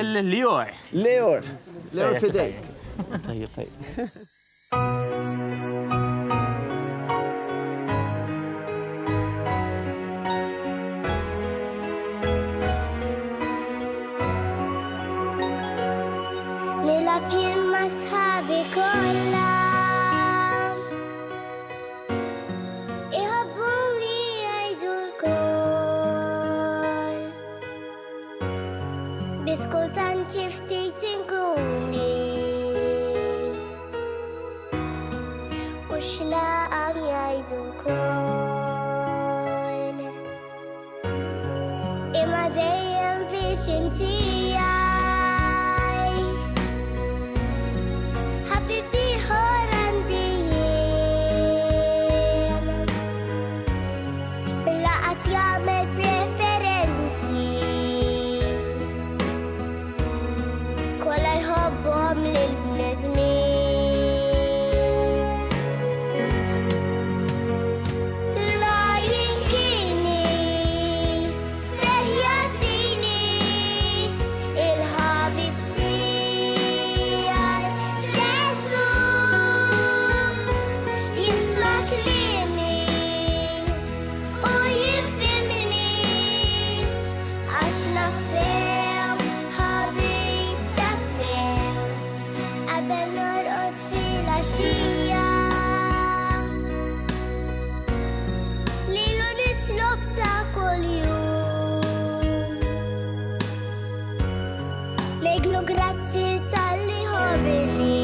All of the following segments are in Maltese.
ليور. ليور فديك. طيب. نلعب مع أصحابي كلهم يحبوني يعيدوا الكل بسكول تانشي فتيتين كوني وش لا أم يعيدوا الكل إما دايم فيش انتي Grazie tal-li ħobni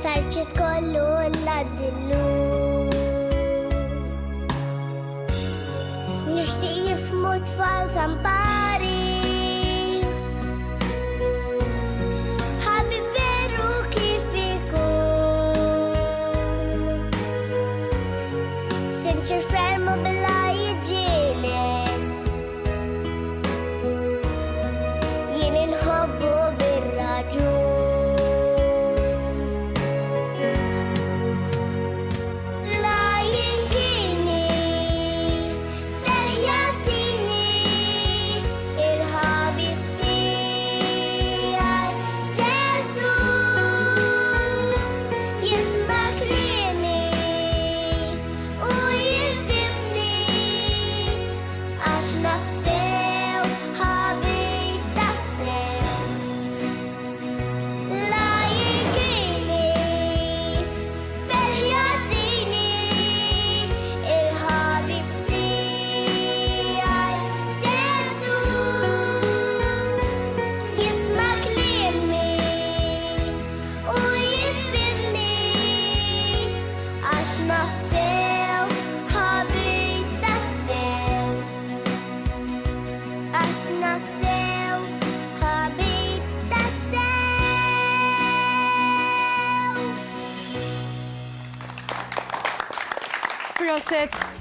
Tarċet kollu l-ladillu Nishtiq jifmu tfal tampari Ħabib veru kif ikun Sinċir fermu billa jġilet نحبه بالرجوع لا ينجيني فرياتيني الحبيب تاعي يسوع يسمع كلامي ويفهمني عشان أكسر حبيب Proset.